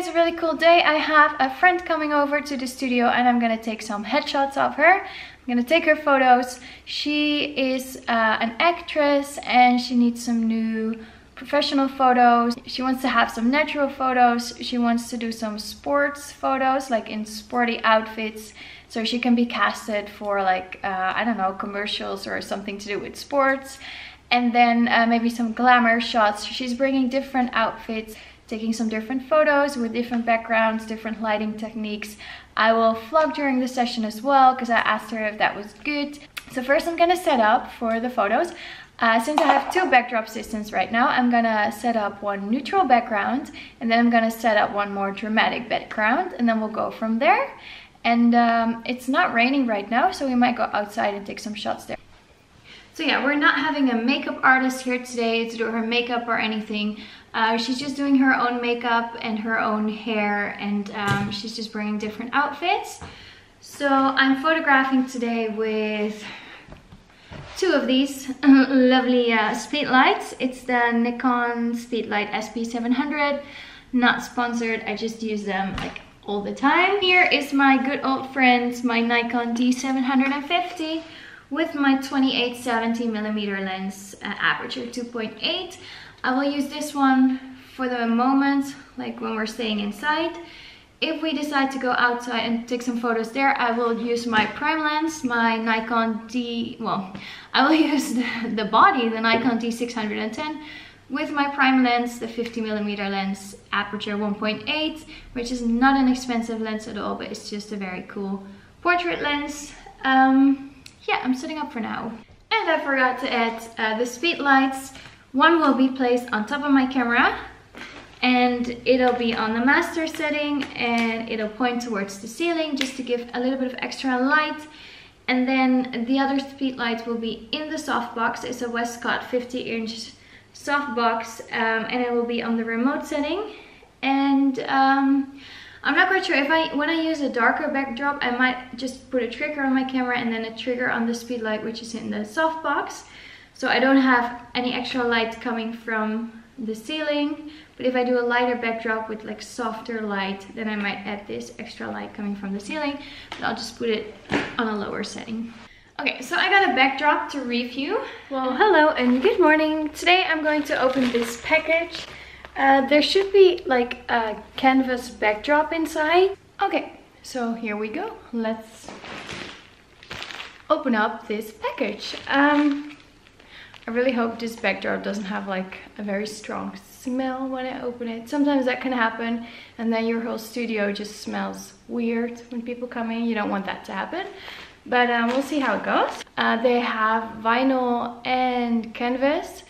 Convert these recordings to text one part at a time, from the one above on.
is a really cool day. I have a friend coming over to the studio and I'm gonna take some headshots of her. I'm gonna take her photos. She is an actress and she needs some new professional photos. She wants to have some natural photos. She wants to do some sports photos, like in sporty outfits, so she can be casted for like I don't know, commercials or something to do with sports. And then maybe some glamour shots. She's bringing different outfits, taking some different photos with different backgrounds, different lighting techniques. I will vlog during the session as well because I asked her if that was good. So first I'm gonna set up for the photos. Since I have two backdrop systems right now, I'm gonna set up one neutral background and then I'm gonna set up one more dramatic background, and then we'll go from there. And it's not raining right now, so we might go outside and take some shots there. So yeah, we're not having a makeup artist here today to do her makeup or anything. She's just doing her own makeup and her own hair, and she's just bringing different outfits. So I'm photographing today with two of these lovely speed lights. It's the Nikon Speedlight SP700, not sponsored, I just use them like all the time. Here is my good old friend, my Nikon D750 with my 28-70mm lens, aperture 2.8. I will use this one for the moment, like when we're staying inside. If we decide to go outside and take some photos there, I will use my prime lens, my Nikon I will use the body, the Nikon D610, with my prime lens, the 50mm lens, aperture 1.8, which is not an expensive lens at all, but it's just a very cool portrait lens. Yeah, I'm setting up for now. And I forgot to add the speed lights. One will be placed on top of my camera and it'll be on the master setting and it'll point towards the ceiling just to give a little bit of extra light. And then the other speed light will be in the softbox. It's a Westcott 50-inch softbox, and it will be on the remote setting. And I'm not quite sure if when I use a darker backdrop, I might just put a trigger on my camera and then a trigger on the speed light, which is in the softbox, so I don't have any extra light coming from the ceiling. But if I do a lighter backdrop with like softer light, then I might add this extra light coming from the ceiling, but I'll just put it on a lower setting. Okay, so I got a backdrop to review. Well, hello and good morning. Today I'm going to open this package. There should be like a canvas backdrop inside. Okay, so here we go. Let's open up this package. I really hope this backdrop doesn't have like a very strong smell when I open it. Sometimes that can happen and then your whole studio just smells weird when people come in. You don't want that to happen. But we'll see how it goes. They have vinyl and canvas.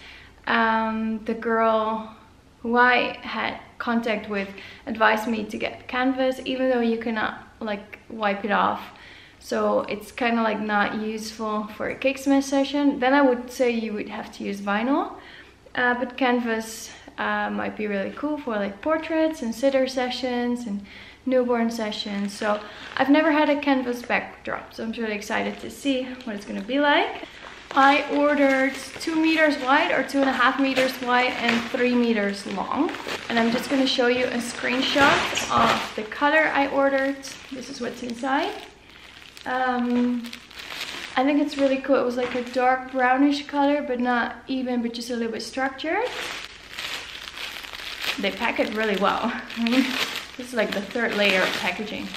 The girl who I had contact with advised me to get canvas, even though you cannot like wipe it off, so it's kind of like not useful for a cake smash session. Then I would say you would have to use vinyl, but canvas might be really cool for like portraits and sitter sessions and newborn sessions. So I've never had a canvas backdrop, so I'm really excited to see what it's gonna be like. I ordered 2 meters wide or 2.5 meters wide and 3 meters long. And I'm just gonna show you a screenshot of the color I ordered. This is what's inside. I think it's really cool. It was like a dark brownish color, but not even, but just a little bit structured. They pack it really well. This is like the 3rd layer of packaging.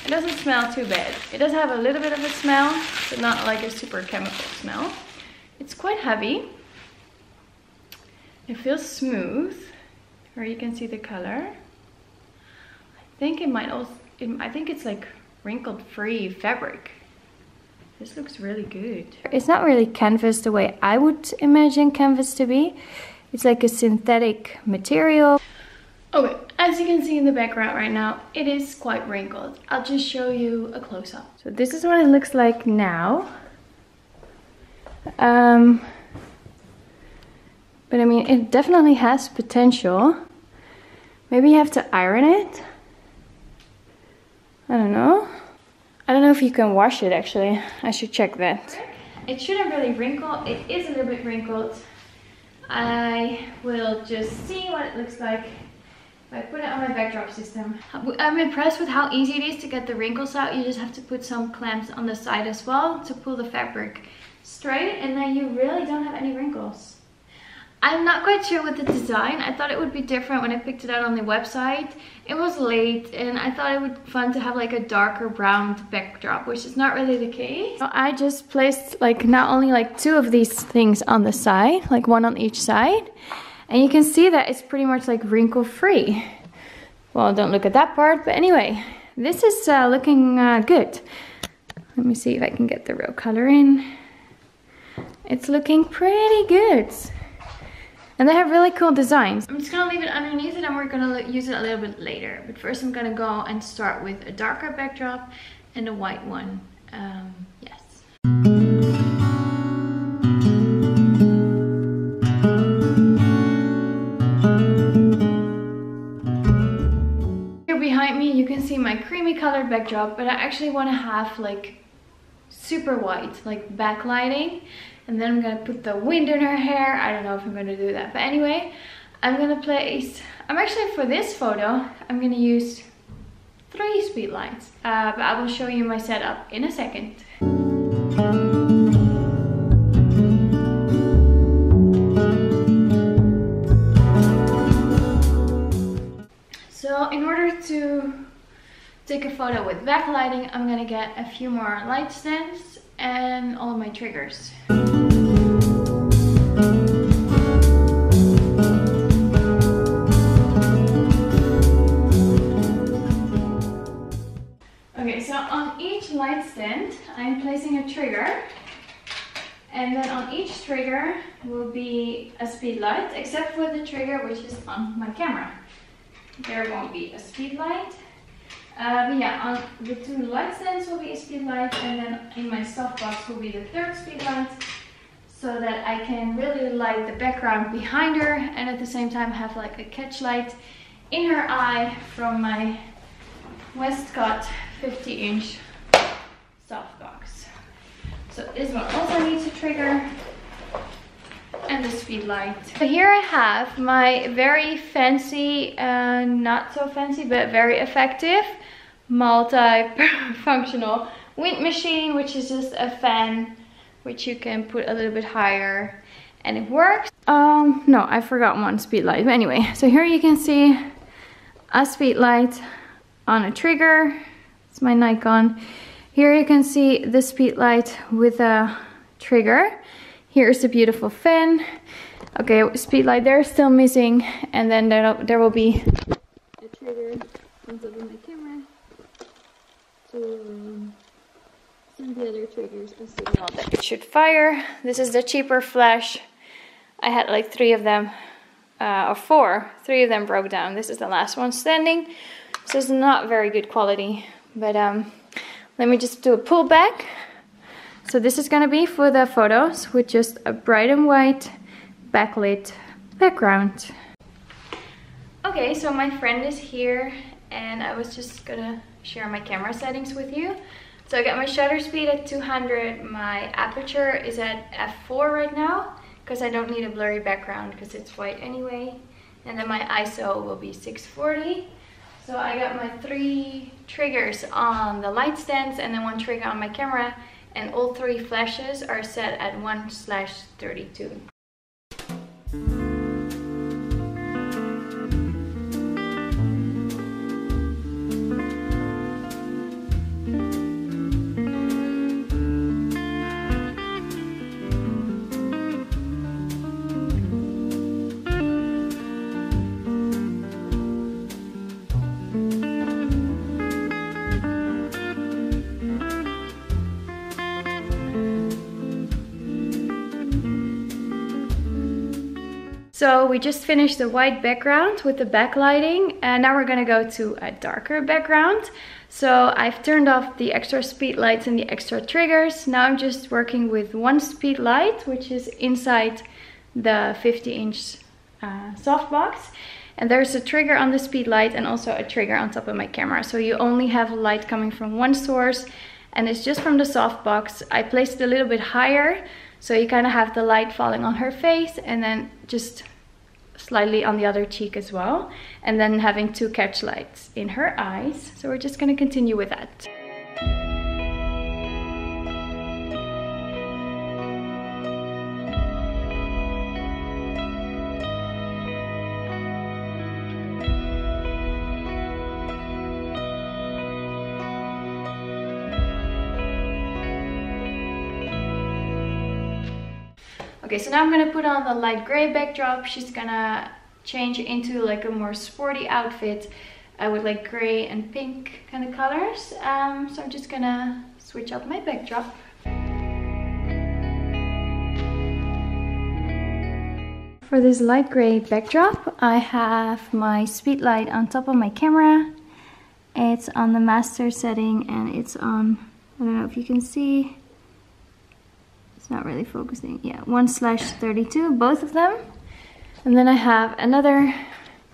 It doesn't smell too bad. It does have a little bit of a smell, but not like a super chemical smell. It's quite heavy. It feels smooth, or you can see the color. I think it might also, I think it's like wrinkle-free fabric. This looks really good. It's not really canvas the way I would imagine canvas to be. It's like a synthetic material. Okay, as you can see in the background right now, it is quite wrinkled. I'll just show you a close-up. So this is what it looks like now. But I mean, it definitely has potential. Maybe you have to iron it. I don't know. I don't know if you can wash it actually. I should check that. It shouldn't really wrinkle. It is a little bit wrinkled. I will just see what it looks like I put it on my backdrop system. I'm impressed with how easy it is to get the wrinkles out. You just have to put some clamps on the side as well to pull the fabric straight, and then you really don't have any wrinkles. I'm not quite sure with the design. I thought it would be different when I picked it out on the website. It was late and I thought it would be fun to have like a darker brown backdrop, which is not really the case. So I just placed like not only like 2 of these things on the side, like 1 on each side. And you can see that it's pretty much like wrinkle free. Well, don't look at that part, but anyway, this is looking good. Let me see if I can get the real color in. It's looking pretty good. And they have really cool designs. I'm just gonna leave it underneath it and we're gonna use it a little bit later. But first I'm gonna go and start with a darker backdrop and a white one. Yes. Here behind me you can see my creamy colored backdrop, but I actually want to have like super white, like backlighting. And then I'm gonna put the wind in her hair. I don't know if I'm gonna do that, but anyway, I'm gonna place, for this photo, I'm gonna use 3 speed lights, but I will show you my setup in a second. So in order to take a photo with backlighting, I'm gonna get a few more light stands and all of my triggers. Okay, so on each light stand, I'm placing a trigger, and then on each trigger will be a speed light, except for the trigger which is on my camera. There won't be a speed light. But yeah, on the 2 light stands will be a speed light, and then in my softbox will be the 3rd speed light, so that I can really light the background behind her and at the same time have like a catch light in her eye from my Westcott 50-inch softbox. So this one also needs a trigger and the speed light. So here I have my very fancy, not so fancy, but very effective multi-functional wind machine, which is just a fan which you can put a little bit higher and it works. No, I forgot 1 speed light, but anyway, so here you can see a speed light on a trigger. It's my Nikon. Here you can see the speed light with a trigger. Here's the beautiful fan. Okay, speed light there is still missing, and then there will be a trigger on top of my camera to some of the other triggers and signal that it should fire. This is the cheaper flash. I had like 3 of them, or 4. 3 of them broke down. This is the last one standing, so it's not very good quality. But let me just do a pull back. So this is gonna be for the photos with just a bright and white backlit background. Okay, so my friend is here and I was just gonna share my camera settings with you. So I got my shutter speed at 200, my aperture is at f4 right now because I don't need a blurry background because it's white anyway. And then my ISO will be 640. So I got my 3 triggers on the light stands and then 1 trigger on my camera, and all 3 flashes are set at 1/32. So we just finished the white background with the backlighting, and now we're gonna go to a darker background. So I've turned off the extra speed lights and the extra triggers. Now I'm just working with 1 speed light, which is inside the 50-inch softbox. And there's a trigger on the speed light and also a trigger on top of my camera. So you only have light coming from 1 source, and it's just from the softbox. I placed it a little bit higher, so you kind of have the light falling on her face and then just slightly on the other cheek as well, and then having 2 catch lights in her eyes. So we're just going to continue with that. Okay, so now I'm gonna put on the light gray backdrop. She's gonna change into like a more sporty outfit with like gray and pink kind of colors. So I'm just gonna switch up my backdrop. For this light gray backdrop, I have my speed light on top of my camera. It's on the master setting and it's on, I don't know if you can see, it's not really focusing. Yeah, 1/32, both of them. And then I have another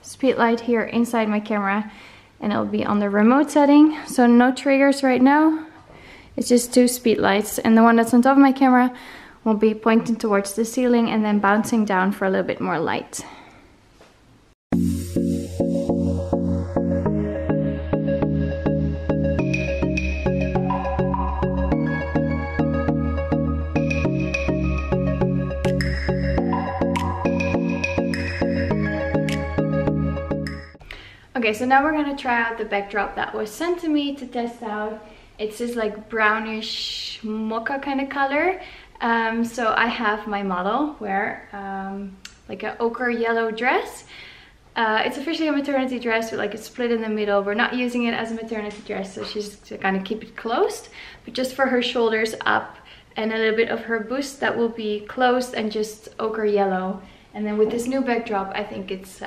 speed light here inside my camera and it'll be on the remote setting. So no triggers right now. It's just 2 speed lights, and the one that's on top of my camera will be pointing towards the ceiling and then bouncing down for a little bit more light. Okay, so now we're gonna try out the backdrop that was sent to me to test out. It's this like brownish mocha kind of color. So I have my model wear like an ochre yellow dress. It's officially a maternity dress with like a split in the middle. We're not using it as a maternity dress, so she's gonna keep it closed, but just for her shoulders up and a little bit of her bust that will be closed and just ochre yellow. And then with this new backdrop, I think it's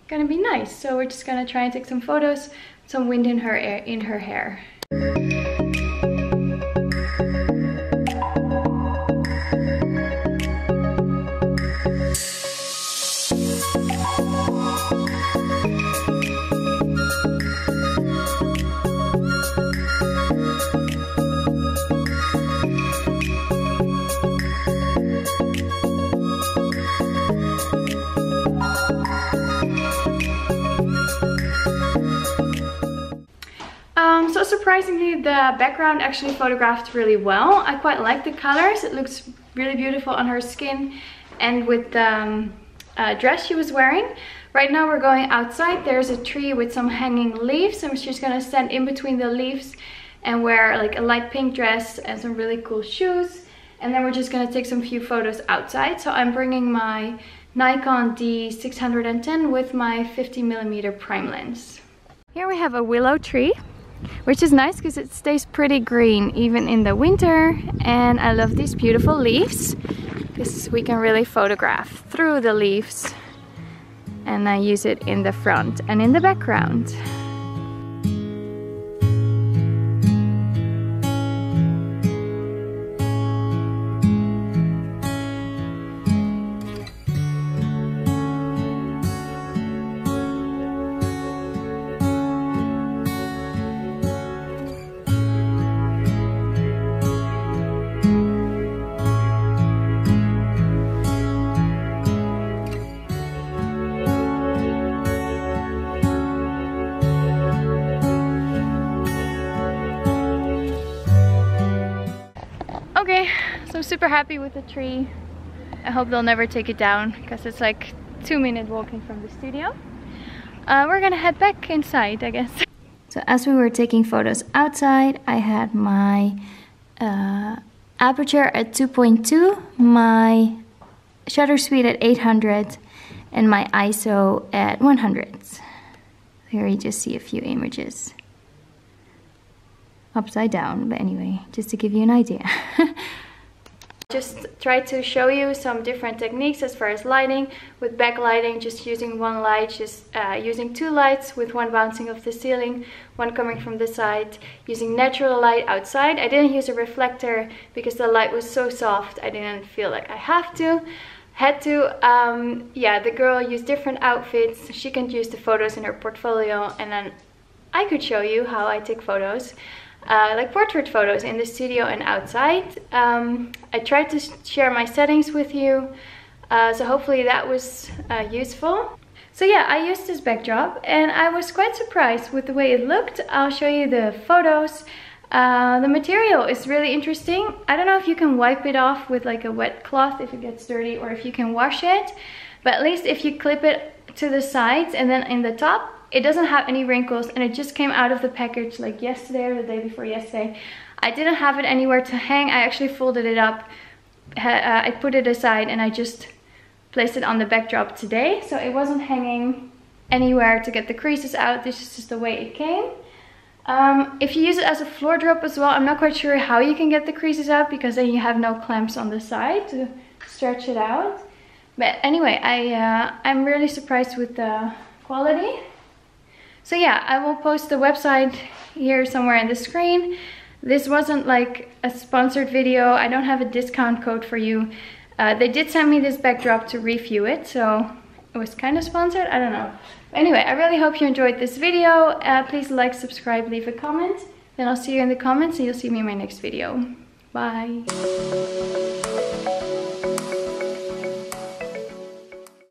gonna be nice. So we're just gonna try and take some photos, some wind in her hair. So surprisingly, the background actually photographed really well. I quite like the colors. It looks really beautiful on her skin and with the dress she was wearing. Right now we're going outside. There's a tree with some hanging leaves, and she's gonna stand in between the leaves and wear like a light pink dress and some really cool shoes. And then we're just gonna take some few photos outside. So I'm bringing my Nikon D610 with my 50mm prime lens. Here we have a willow tree, which is nice because it stays pretty green even in the winter. And I love these beautiful leaves because we can really photograph through the leaves, and I use it in the front and in the background. Okay, so I'm super happy with the tree. I hope they'll never take it down because it's like 2-minute walking from the studio. We're gonna head back inside, I guess. So as we were taking photos outside, I had my aperture at 2.2, my shutter speed at 800, and my ISO at 100. Here you just see a few images. Upside down, but anyway, just to give you an idea. Just try to show you some different techniques as far as lighting. With backlighting, just using one light, just using 2 lights with one bouncing off the ceiling, one coming from the side. Using natural light outside. I didn't use a reflector because the light was so soft. I didn't feel like I had to. Yeah, the girl used different outfits. She can use the photos in her portfolio, and then I could show you how I take photos. Like portrait photos in the studio and outside. I tried to share my settings with you. So hopefully that was useful. So yeah, I used this backdrop and I was quite surprised with the way it looked. I'll show you the photos. The material is really interesting. I don't know if you can wipe it off with like a wet cloth if it gets dirty, or if you can wash it. But at least if you clip it to the sides and then in the top, it doesn't have any wrinkles, and it just came out of the package like yesterday or the day before yesterday. I didn't have it anywhere to hang. I actually folded it up. I put it aside and I just placed it on the backdrop today. So it wasn't hanging anywhere to get the creases out. This is just the way it came. If you use it as a floor drop as well, I'm not quite sure how you can get the creases out, because then you have no clamps on the side to stretch it out. But anyway, I'm really surprised with the quality. So yeah, I will post the website here somewhere in the screen. This wasn't like a sponsored video. I don't have a discount code for you. They did send me this backdrop to review it, so it was kind of sponsored. I don't know. Anyway, I really hope you enjoyed this video. Please like, subscribe, leave a comment. Then I'll see you in the comments and you'll see me in my next video. Bye.